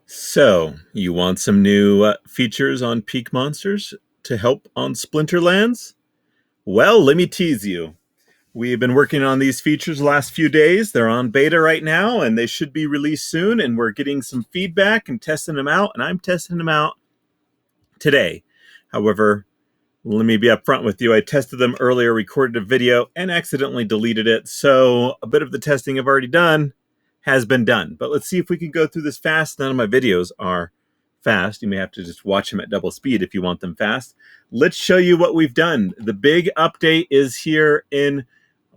So, you want some new features on Peak Monsters to help on Splinterlands? Well, let me tease you. We've been working on these features the last few days. They're on beta right now, and they should be released soon. And we're getting some feedback and testing them out, and I'm testing them out today. However, let me be upfront with you. I tested them earlier, recorded a video, and accidentally deleted it. So a bit of the testing I've already done has been done. But let's see if we can go through this fast. None of my videos are fast. You may have to just watch them at double speed if you want them fast. Let's show you what we've done. The big update is here in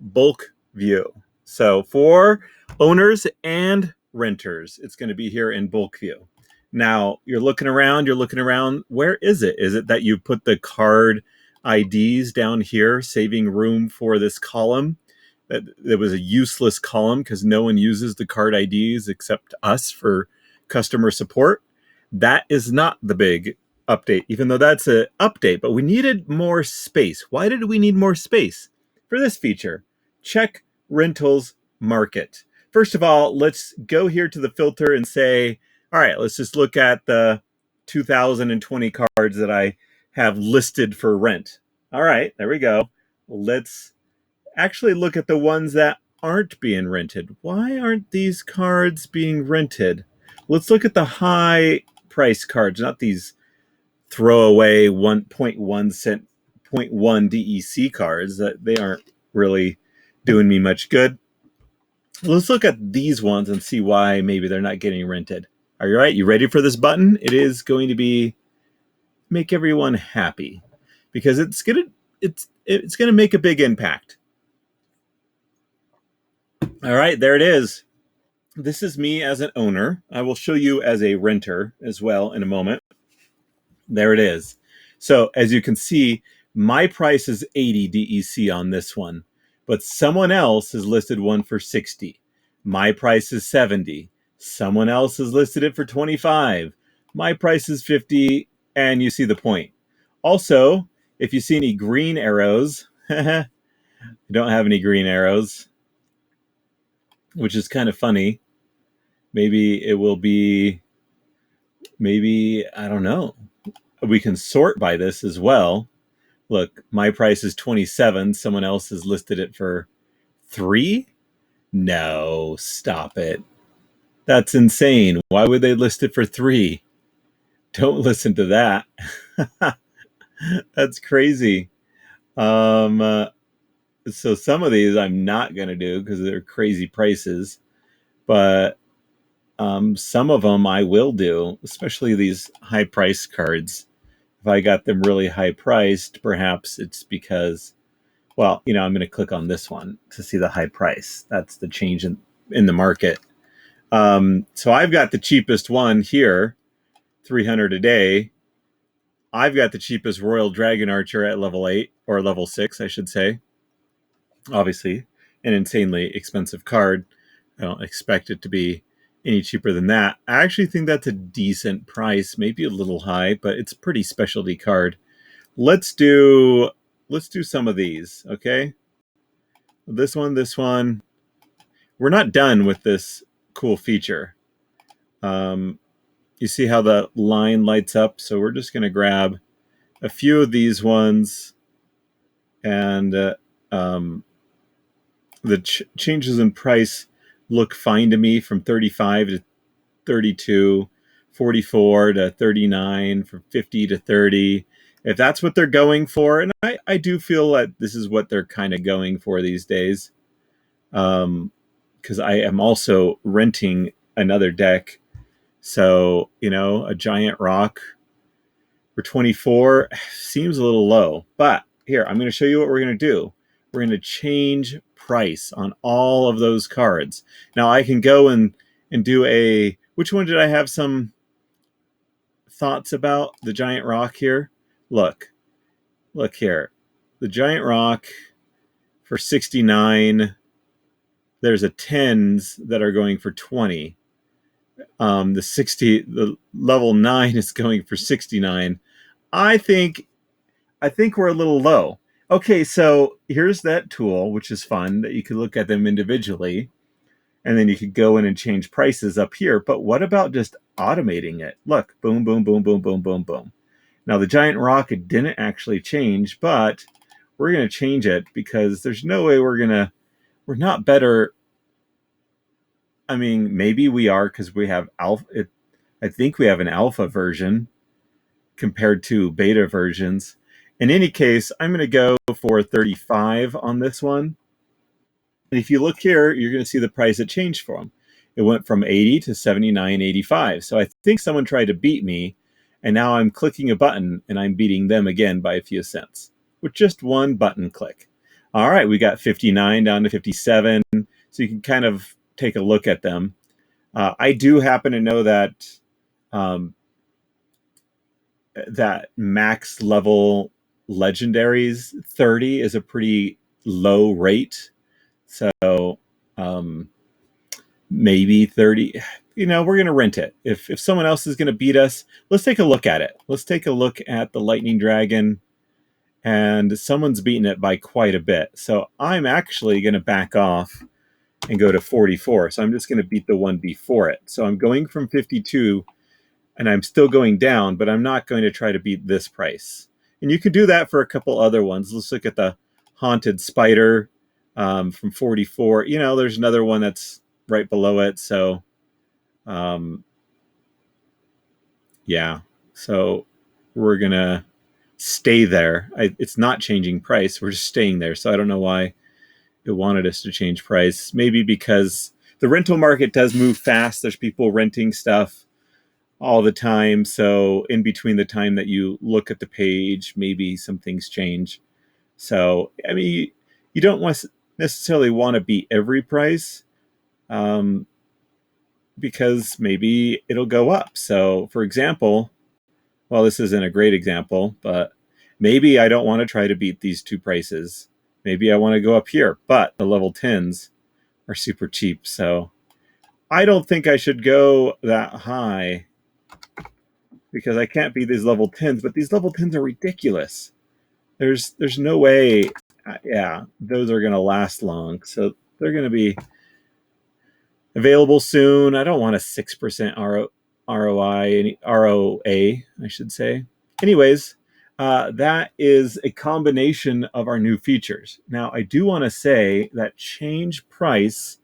bulk view. So for owners and renters, it's going to be here in bulk view. Now you're looking around. Where is it? Is it that you put the card IDs down here, saving room for this column? That was a useless column because no one uses the card IDs except us for customer support. That is not the big update, even though that's an update, but we needed more space. Why did we need more space? For this feature, check rentals market. First of all, let's go here to the filter and say, all right, let's just look at the 2020 cards that I have listed for rent. All right, there we go. Let's actually look at the ones that aren't being rented. Why aren't these cards being rented? Let's look at the high price cards, not these throwaway 1.1 cent 0.1 DEC cards. That they aren't really doing me much good. Let's look at these ones and see why maybe they're not getting rented. Are you right? You ready for this button? It is going to be make everyone happy because it's gonna make a big impact. All right, there it is. This is me as an owner. I will show you as a renter as well in a moment. There it is. So as you can see, my price is 80 DEC on this one, but someone else has listed one for 60. My price is 70. Someone else has listed it for 25. My price is 50, and you see the point. Also, if you see any green arrows, I don't have any green arrows, which is kind of funny. Maybe it will be, I don't know. We can sort by this as well. Look, my price is 27. Someone else has listed it for 3. No, stop it. That's insane. Why would they list it for 3? Don't listen to that. That's crazy. So some of these I'm not going to do because they're crazy prices, but some of them I will do, especially these high price cards. If I got them really high priced, perhaps it's because, well, I'm going to click on this one to see the high price. That's the change in the market. So I've got the cheapest one here, 300 a day. I've got the cheapest Royal Dragon Archer at level 8 or level 6, I should say. Obviously, an insanely expensive card. I don't expect it to be any cheaper than that. I actually think that's a decent price, maybe a little high, but it's a pretty specialty card. Let's do some of these, okay? This one. We're not done with this cool feature. You see how the line lights up? So we're just going to grab a few of these ones, and the changes in price look fine to me, from 35 to 32, 44 to 39, from 50 to 30. If that's what they're going for, and I do feel that this is what they're kind of going for these days, because I am also renting another deck. So, a giant rock for 24 seems a little low. But here, I'm going to show you what we're going to do. We're going to change price on all of those cards. Now I can go and do which one did I have some thoughts about? The giant rock here. Look here. The giant rock for 69. There's a 10s that are going for 20. The level 9 is going for 69. I think we're a little low. Okay, so here's that tool, which is fun, that you can look at them individually. And then you could go in and change prices up here. But what about just automating it? Look, boom, boom, boom, boom, boom, boom, boom. Now the giant rocket didn't actually change, but we're going to change it because there's no way we're not better. I mean, maybe we are because we have alpha. I think we have an alpha version compared to beta versions. In any case, I'm going to go for 35 on this one. And if you look here, you're going to see the price it changed for them. It went from 80 to 79.85. So I think someone tried to beat me, and now I'm clicking a button and I'm beating them again by a few cents with just one button click. All right, we got 59 down to 57. So you can kind of take a look at them. I do happen to know that that max level legendaries 30 is a pretty low rate. So maybe 30, we're going to rent it. If someone else is going to beat us, let's take a look at it. Let's take a look at the Lightning Dragon, and someone's beaten it by quite a bit. So I'm actually going to back off and go to 44. So I'm just going to beat the one before it. So I'm going from 52 and I'm still going down, but I'm not going to try to beat this price. And you could do that for a couple other ones. Let's look at the Haunted Spider from 44. There's another one that's right below it. So, yeah. So we're going to stay there. It's not changing price. We're just staying there. So I don't know why it wanted us to change price. Maybe because the rental market does move fast. There's people renting stuff all the time. So in between the time that you look at the page, maybe some things change. So, I mean, you don't necessarily want to beat every price because maybe it'll go up. So, for example, well, this isn't a great example, but maybe I don't want to try to beat these two prices. Maybe I want to go up here, but the level 10s are super cheap. So I don't think I should go that high because I can't beat these level 10s, but these level 10s are ridiculous. There's no way, yeah, those are going to last long. So they're going to be available soon. I don't want a 6% ROI, ROA, I should say. Anyways, that is a combination of our new features. Now, I do want to say that change price,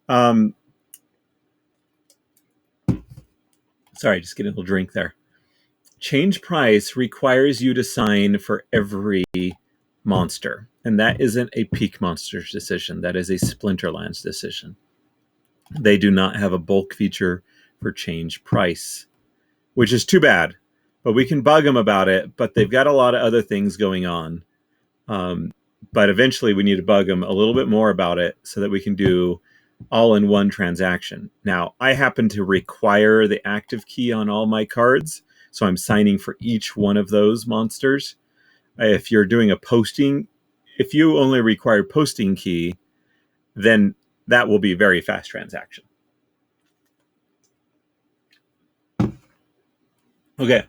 sorry, just getting a little drink there. Change price requires you to sign for every monster. And that isn't a Peak Monsters decision. That is a Splinterlands decision. They do not have a bulk feature for change price, which is too bad. But we can bug them about it. But they've got a lot of other things going on. But eventually we need to bug them a little bit more about it so that we can do all-in-one transaction. Now, I happen to require the active key on all my cards. So I'm signing for each one of those monsters. If you're doing a posting, if you only require posting key, then that will be a very fast transaction. Okay.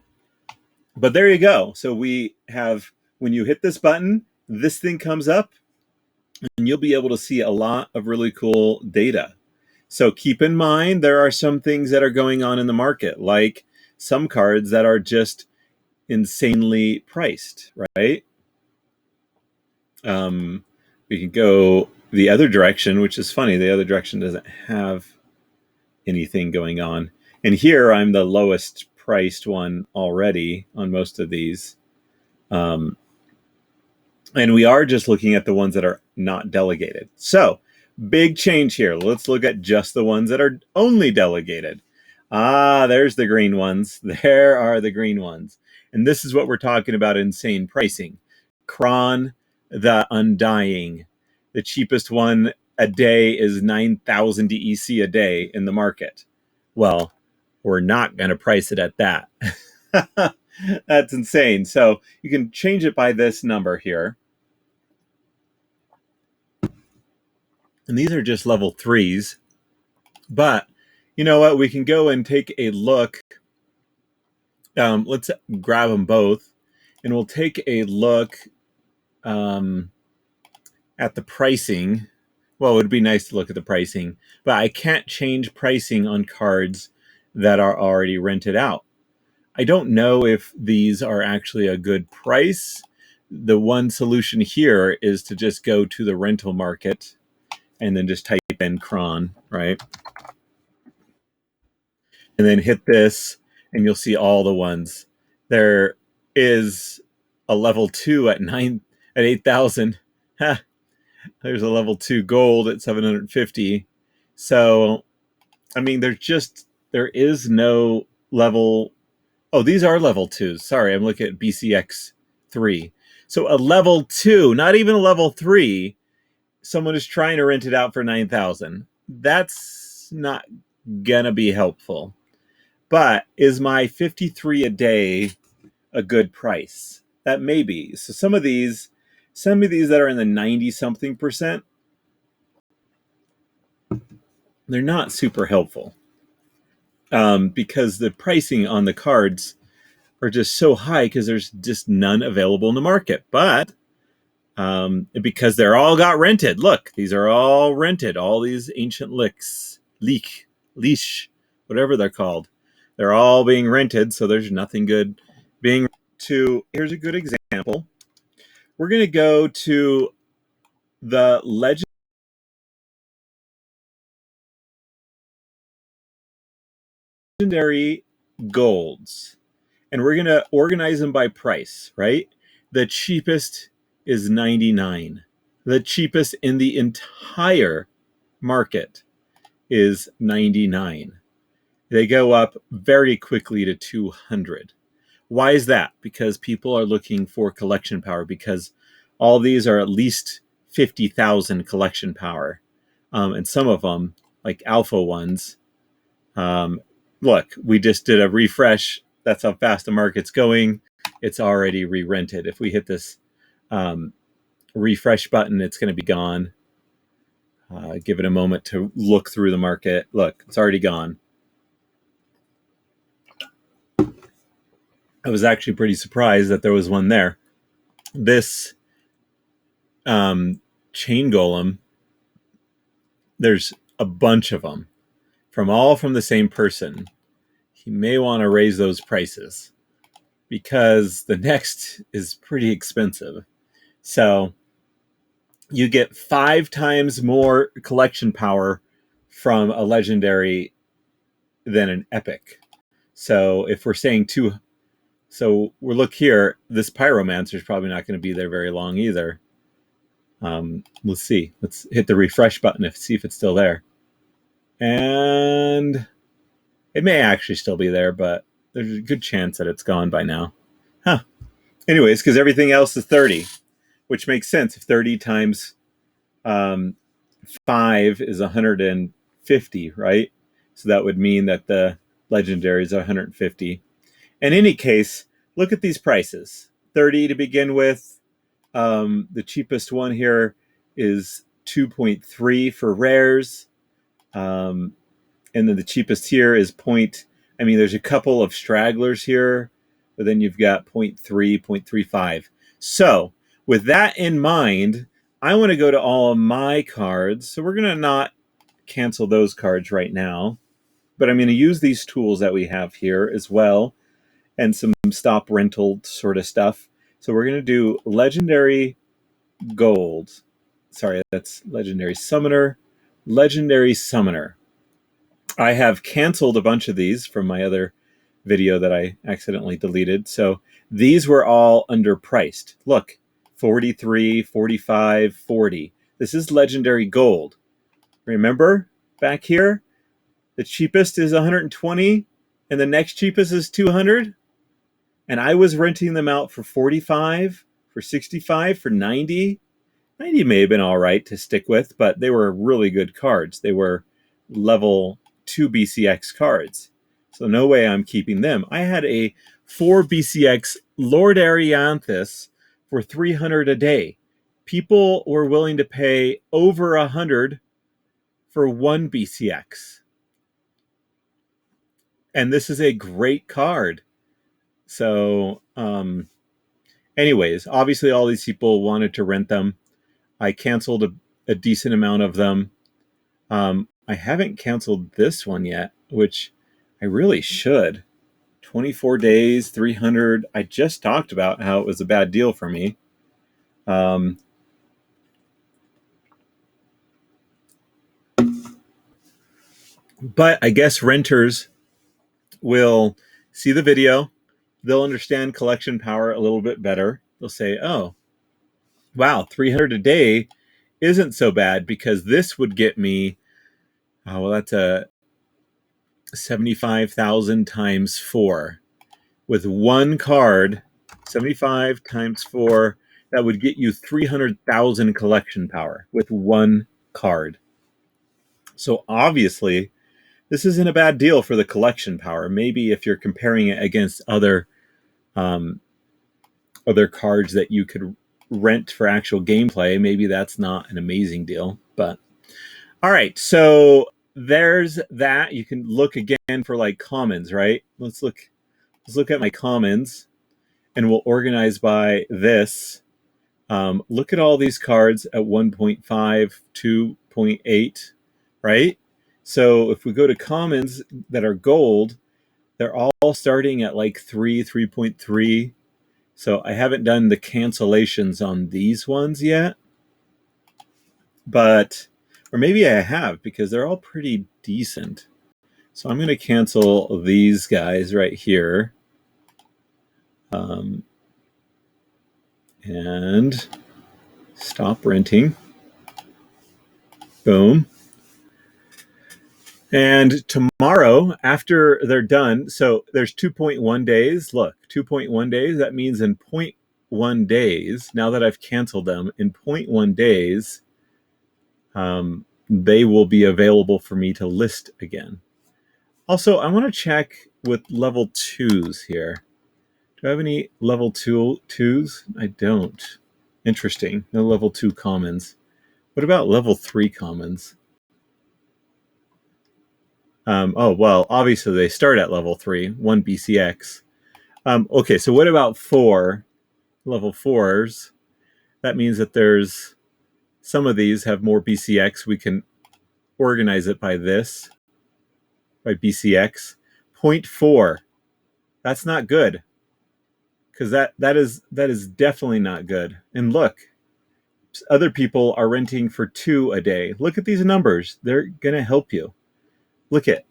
But there you go. So we have, when you hit this button, this thing comes up and you'll be able to see a lot of really cool data. So keep in mind, there are some things that are going on in the market, like some cards that are just insanely priced, right? We can go the other direction, which is funny. The other direction doesn't have anything going on. And here I'm the lowest priced one already on most of these. And we are just looking at the ones that are not delegated. So big change here. Let's look at just the ones that are only delegated. There's the green ones. There are the green ones. And this is what we're talking about, insane pricing. Kron, the Undying. The cheapest one a day is 9,000 DEC a day in the market. Well, we're not going to price it at that. That's insane. So you can change it by this number here. And these are just level 3s. But you know what? We can go and take a look. Let's grab them both. And we'll take a look at the pricing. Well, it would be nice to look at the pricing, but I can't change pricing on cards that are already rented out. I don't know if these are actually a good price. The one solution here is to just go to the rental market and then just type in cron, right? And then hit this, and you'll see all the ones. There is a level 2 at 8,000. There's a level 2 gold at 750. So, I mean, there is no level. Oh, these are level 2s. Sorry, I'm looking at BCX 3. So a level 2, not even a level 3, someone is trying to rent it out for 9,000. That's not gonna be helpful. But is my 53 a day a good price? That may be. So some of these that are in the 90 something percent, they're not super helpful, because the pricing on the cards are just so high because there's just none available in the market. But because they're all got rented. Look, these are all rented. All these ancient leash, whatever they're called. They're all being rented, so there's nothing good being to. Here's a good example. We're going to go to the legendary golds, and we're going to organize them by price, right? The cheapest is 99. The cheapest in the entire market is 99. They go up very quickly to 200. Why is that? Because people are looking for collection power, because all these are at least 50,000 collection power. And some of them, like alpha ones, look, we just did a refresh. That's how fast the market's going. It's already re-rented. If we hit this refresh button, it's going to be gone. Give it a moment to look through the market. Look, it's already gone. I was actually pretty surprised that there was one there. This chain golem, there's a bunch of them from the same person. He may want to raise those prices because the next is pretty expensive. So you get 5 times more collection power from a legendary than an epic. So if we're saying we'll look here, this pyromancer is probably not going to be there very long either. Let's see. Let's hit the refresh button and see if it's still there. And it may actually still be there, but there's a good chance that it's gone by now. Huh. Anyways, because everything else is 30, which makes sense. If 30 times 5 is 150, right? So that would mean that the legendary is 150. In any case, look at these prices. 30 to begin with. The cheapest one here is 2.3 for rares. And then the cheapest here is there's a couple of stragglers here, but then you've got 0.3, 0.35. So with that in mind, I want to go to all of my cards. So we're going to not cancel those cards right now, but I'm going to use these tools that we have here as well, and some stop rental sort of stuff. So we're going to do legendary gold. Sorry, that's legendary summoner. Legendary summoner. I have canceled a bunch of these from my other video that I accidentally deleted. So these were all underpriced. Look, 43, 45, 40. This is legendary gold. Remember back here, the cheapest is 120 and the next cheapest is 200. And I was renting them out for 45, for 65, for 90. 90 may have been all right to stick with, but they were really good cards. They were level 2 BCX cards. So no way I'm keeping them. I had a 4 BCX Lord Arianthus for 300 a day. People were willing to pay over 100 for 1 BCX. And this is a great card. So, anyways, obviously all these people wanted to rent them. I canceled a decent amount of them. I haven't canceled this one yet, which I really should. 24 days, 300. I just talked about how it was a bad deal for me. But I guess renters will see the video. They'll understand collection power a little bit better. They'll say, oh, wow, 300 a day isn't so bad because this would get me, oh, well, that's a 75,000 times 4. With one card, 75 times 4, that would get you 300,000 collection power with one card. So obviously, this isn't a bad deal for the collection power. Maybe if you're comparing it against other cards that you could rent for actual gameplay, maybe that's not an amazing deal. But all right, so there's that. You can look again for like commons, right? Let's look at my commons, and we'll organize by this. Look at all these cards at 1.5, 2.8, right? So if we go to commons that are gold, they're all starting at like 3.3. So I haven't done the cancellations on these ones yet, but, or maybe I have because they're all pretty decent. So I'm going to cancel these guys right here. And stop renting. Boom. And tomorrow, after they're done, so there's 2.1 days. Look, 2.1 days. That means in 0.1 days, now that I've canceled them, in 0.1 days, they will be available for me to list again. Also, I want to check with level 2s here. Do I have any level 2s? I don't. Interesting. No level 2 commons. What about level 3 commons? Oh, well, obviously they start at level 3, 1 BCX. Okay, so what about 4 level 4s? That means that there's some of these have more BCX. We can organize it by this, by BCX. 0.4. That's not good, because that is definitely not good. And look, other people are renting for 2 a day. Look at these numbers. They're going to help you. Look at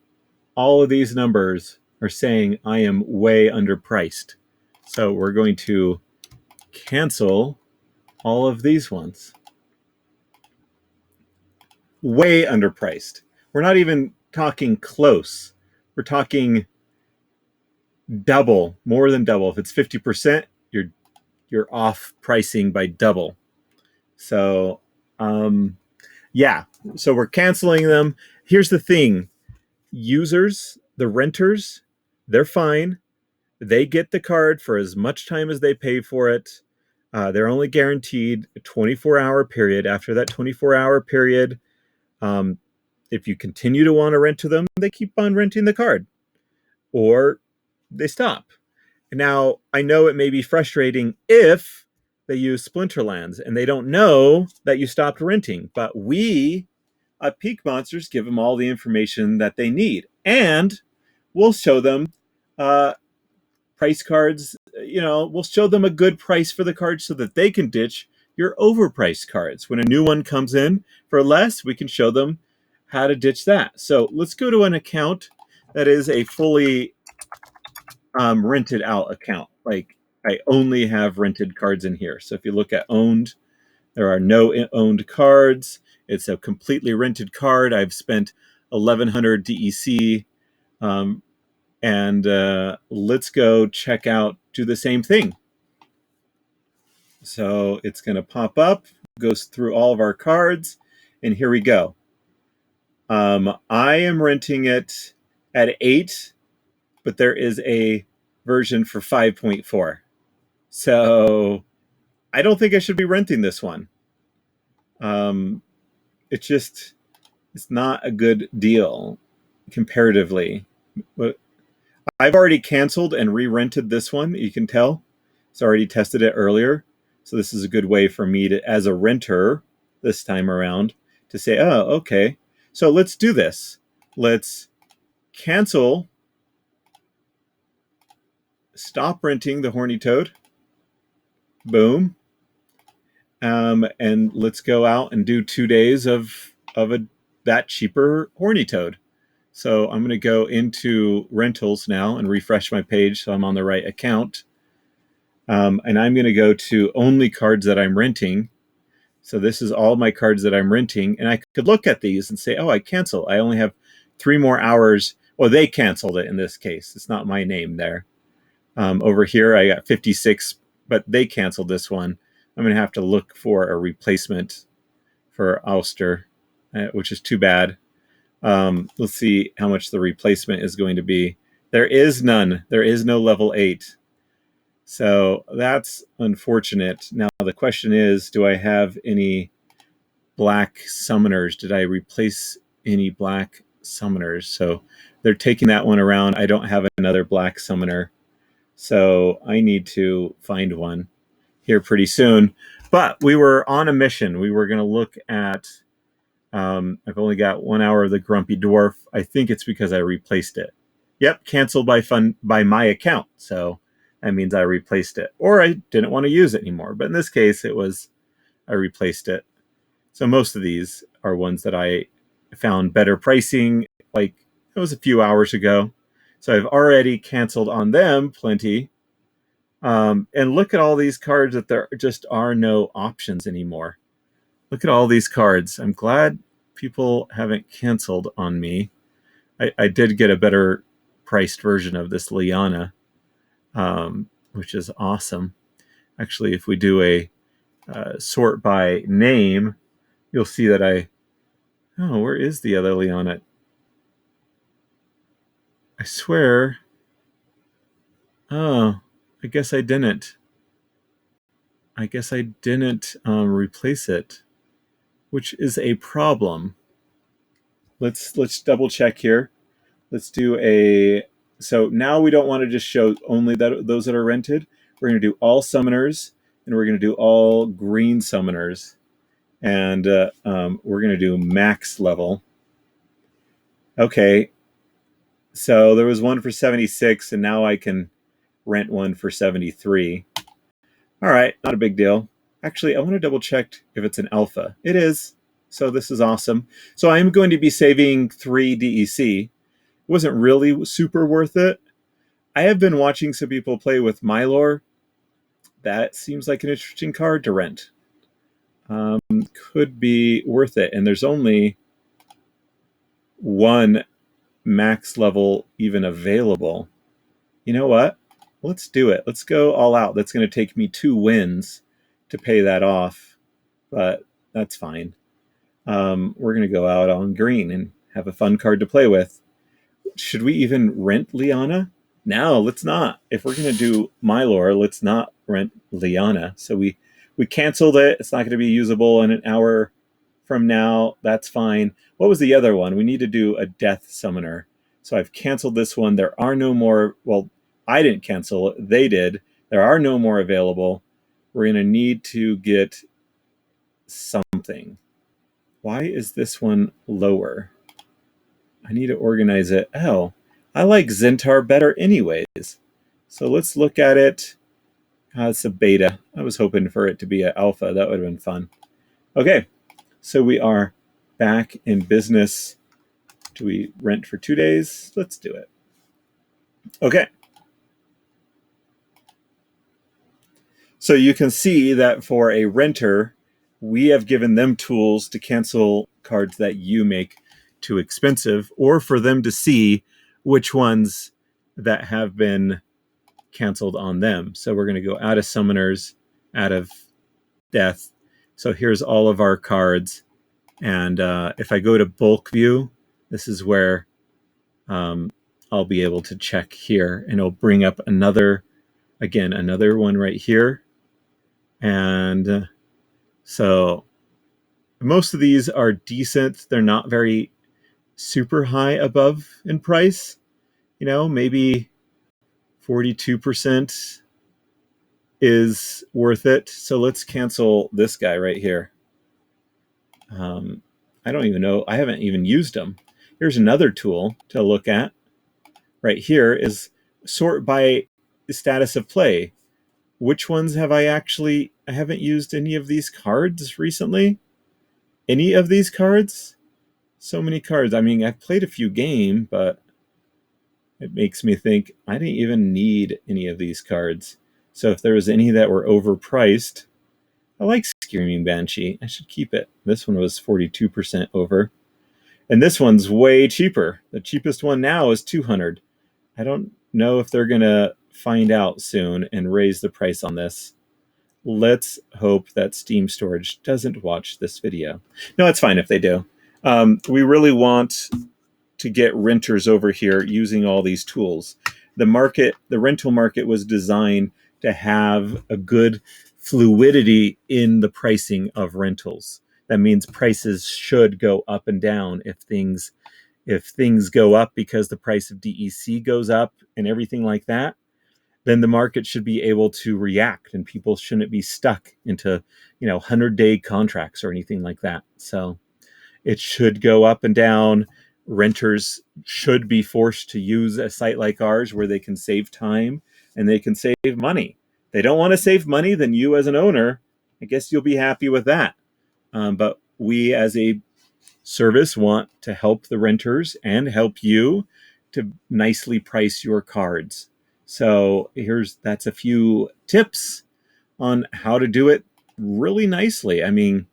all of these numbers are saying I am way underpriced. So we're going to cancel all of these ones. Way underpriced. We're not even talking close. We're talking double, more than double. If it's 50%, you're off pricing by double. So yeah, so we're canceling them. Here's the thing. Users, the renters, they're fine. They get the card for as much time as they pay for it. They're only guaranteed a 24-hour period. After that 24-hour period, if you continue to want to rent to them, they keep on renting the card, or they stop. Now, I know it may be frustrating if they use Splinterlands and they don't know that you stopped renting, but we at Peak Monsters give them all the information that they need, and we'll show them price cards. We'll show them a good price for the cards so that they can ditch your overpriced cards. When a new one comes in for less, we can show them how to ditch that. So let's go to an account that is a fully rented out account. Like, I only have rented cards in here. So if you look at owned, there are no owned cards. It's a completely rented card. I've spent 1,100 DEC. And let's go check out, do the same thing. So it's going to pop up, goes through all of our cards, and here we go. I am renting it at 8, but there is a version for 5.4. So I don't think I should be renting this one. It's not a good deal comparatively. But I've already canceled and re-rented this one. You can tell. It's already tested it earlier. So this is a good way for me to, as a renter, this time around to say, oh, okay, so let's do this. Let's cancel, stop renting the horny toad. Boom. And let's go out and do 2 days of that cheaper horny toad. So I'm going to go into rentals now and refresh my page so I'm on the right account. And I'm going to go to only cards that I'm renting. So this is all my cards that I'm renting. And I could look at these and say, oh, I cancel. I only have 3 more hours. Well, they canceled it in this case. It's not my name there. Over here, I got 56, but they canceled this one. I'm going to have to look for a replacement for Ulster, which is too bad. Let's see how much the replacement is going to be. There is none. There is no level 8. So that's unfortunate. Now the question is, do I have any black summoners? Did I replace any black summoners? So they're taking that one around. I don't have another black summoner. So I need to find one here pretty soon. But we were on a mission. We were going to look at, I've only got 1 hour of the Grumpy Dwarf. I think it's because I replaced it. Yep, canceled by my account. So that means I replaced it. Or I didn't want to use it anymore. But in this case, it was I replaced it. So most of these are ones that I found better pricing, like it was a few hours ago. So I've already canceled on them plenty. And look at all these cards that there just are no options anymore. Look at all these cards. I'm glad people haven't canceled on me. I did get a better priced version of this Liana, which is awesome. Actually, if we do a sort by name, you'll see that where is the other Liana? I swear. Oh, I guess I didn't. Replace it, which is a problem. Let's double check here. Let's do so now we don't want to just show only those that are rented. We're going to do all summoners, and we're going to do all green summoners, and we're going to do max level. Okay, so there was one for 76, and now I can rent one for 73. All right, not a big deal. Actually, I want to double check if it's an alpha. It is. So this is awesome. So I'm going to be saving 3 DEC. It wasn't really super worth it. I have been watching some people play with Mylor. That seems like an interesting card to rent. Could be worth it. And there's only 1 max level even available. You know what? Let's do it. Let's go all out. That's going to take me 2 wins to pay that off, but that's fine. We're going to go out on green and have a fun card to play with. Should we even rent Liana? No, let's not. If we're going to do Mylor, let's not rent Liana. So we canceled it. It's not going to be usable in an hour from now. That's fine. What was the other one? We need to do a death summoner. So I've canceled this one. There are no more. Well, I didn't cancel it. They did. There are no more available. We're going to need to get something. Why is this one lower? I need to organize it. Oh, I like Zentar better anyways. So let's look at it. It's a beta. I was hoping for it to be an alpha. That would have been fun. Okay, so we are back in business. Do we rent for 2 days? Let's do it. Okay. So you can see that for a renter, we have given them tools to cancel cards that you make too expensive, or for them to see which ones that have been canceled on them. So we're going to go out of summoners, out of death. So here's all of our cards. And if I go to bulk view, this is where I'll be able to check here, and it'll bring up another one right here. And so most of these are decent. They're not very super high above in price. Maybe 42% is worth it. So let's cancel this guy right here. I don't even know. I haven't even used them. Here's another tool to look at. Right here is sort by the status of play. Which ones have I haven't used any of these cards recently. Any of these cards? So many cards. I mean, I've played a few games, but it makes me think I didn't even need any of these cards. So if there was any that were overpriced, I like Screaming Banshee. I should keep it. This one was 42% over. And this one's way cheaper. The cheapest one now is 200. I don't know if they're going to find out soon and raise the price on this. Let's hope that Steam Storage doesn't watch this video. No, it's fine if they do. We really want to get renters over here using all these tools. The rental market was designed to have a good fluidity in the pricing of rentals. That means prices should go up and down if things go up because the price of DEC goes up and everything like that, then the market should be able to react and people shouldn't be stuck into, 100-day contracts or anything like that. So it should go up and down. Renters should be forced to use a site like ours where they can save time and they can save money. If they don't want to save money, then you as an owner, I guess you'll be happy with that. But we as a service want to help the renters and help you to nicely price your cards. So that's a few tips on how to do it really nicely. I mean,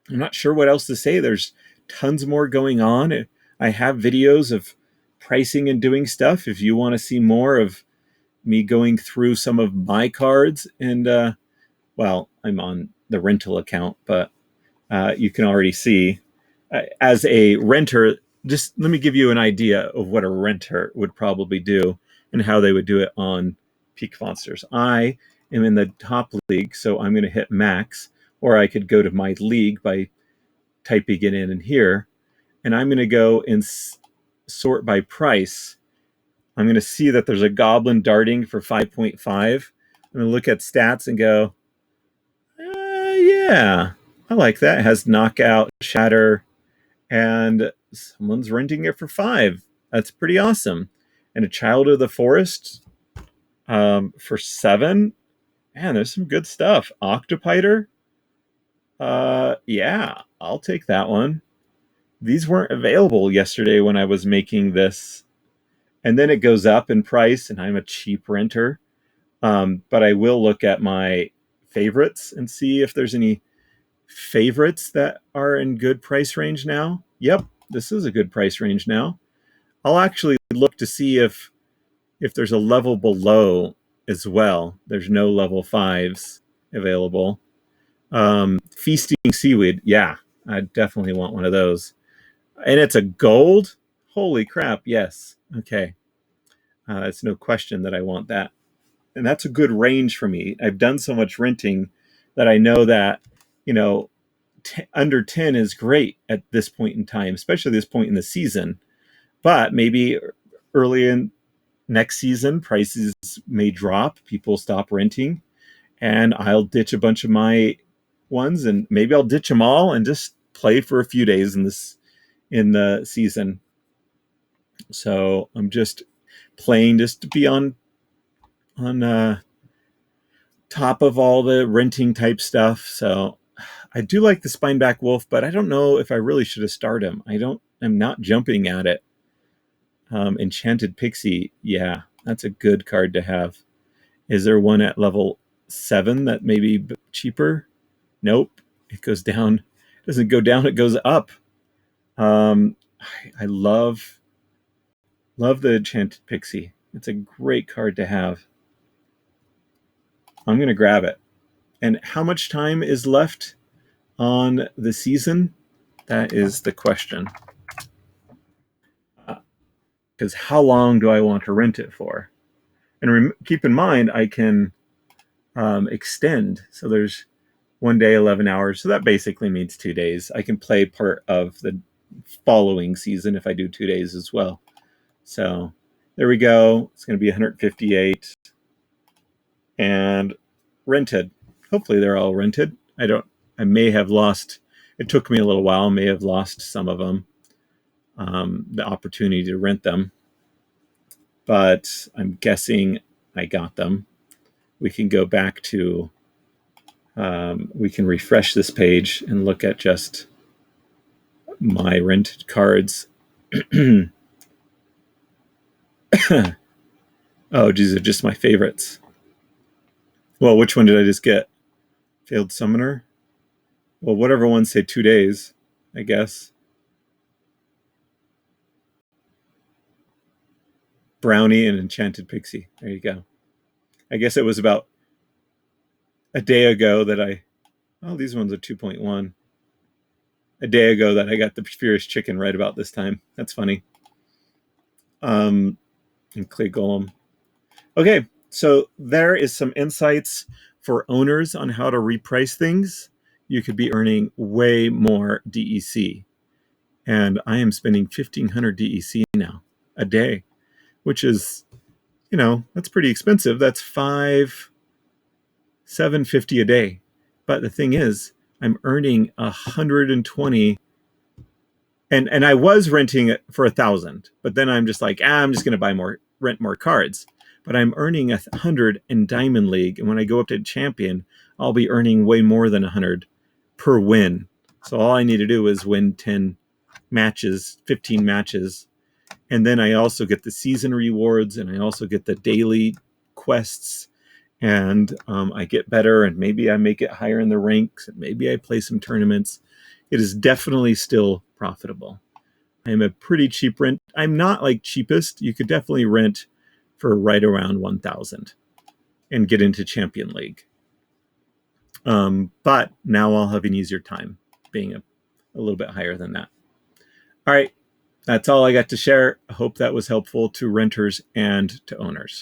I'm not sure what else to say. There's tons more going on. I have videos of pricing and doing stuff. If you want to see more of me going through some of my cards and, I'm on the rental account, but you can already see as a renter, just let me give you an idea of what a renter would probably do and how they would do it on Peak Monsters. I am in the top league, so I'm going to hit max, or I could go to my league by typing it in here, and I'm going to go and sort by price. I'm going to see that there's a goblin darting for 5.5. I'm going to look at stats and go, yeah, I like that. It has knockout, shatter, and someone's renting it for 5. That's pretty awesome. And a Child of the Forest for 7. Man, there's some good stuff. Octopiter. Yeah, I'll take that one. These weren't available yesterday when I was making this. And then it goes up in price, and I'm a cheap renter. But I will look at my favorites and see if there's any favorites that are in good price range now. Yep, this is a good price range now. I'll actually look to see if there's a level below as well. There's no level 5s available. Feasting Seaweed. Yeah, I definitely want one of those. And it's a gold? Holy crap, yes. Okay. It's no question that I want that. And that's a good range for me. I've done so much renting that I know that, under 10 is great at this point in time, especially this point in the season. But maybe early in next season, prices may drop. People stop renting, and I'll ditch a bunch of my ones, and maybe I'll ditch them all and just play for a few days in the season. So I'm just playing just to be on top of all the renting type stuff. So I do like the Spineback Wolf, but I don't know if I really should have started him. I'm not jumping at it. Enchanted Pixie, yeah, that's a good card to have. Is there one at level 7 that may be cheaper? Nope. It goes down. It doesn't go down, it goes up. I love the Enchanted Pixie. It's a great card to have. I'm going to grab it. And how much time is left on the season? That is the question. Because how long do I want to rent it for? And keep in mind, I can extend. So there's 1 day, 11 hours. So that basically means 2 days. I can play part of the following season if I do 2 days as well. So there we go. It's going to be 158 and rented. Hopefully they're all rented. I may have lost It took me a little while, may have lost some of them, the opportunity to rent them, but I'm guessing I got them. We can go back to, we can refresh this page and look at just my rented cards. Oh, these are just my favorites. Well, which one did I just get? Failed Summoner? Well, whatever ones say 2 days, I guess. Brownie and Enchanted Pixie. There you go. I guess it was about a day ago that oh, these ones are 2.1. A day ago that I got the Furious Chicken right about this time. That's funny. And Clay Golem. Okay, so there is some insights for owners on how to reprice things. You could be earning way more DEC. And I am spending 1,500 DEC now a day, which is, that's pretty expensive. That's $750 a day. But the thing is, I'm earning 120, and I was renting it for 1,000, but then I'm just like, I'm just going to rent more cards. But I'm earning 100 in Diamond League, and when I go up to Champion, I'll be earning way more than 100 per win. So all I need to do is win 10 matches, 15 matches, and then I also get the season rewards, and I also get the daily quests, and I get better, and maybe I make it higher in the ranks, and maybe I play some tournaments. It is definitely still profitable. I'm a pretty cheap rent. I'm not like cheapest. You could definitely rent for right around 1,000 and get into Champion League. But now I'll have an easier time being a little bit higher than that. All right. That's all I got to share. I hope that was helpful to renters and to owners.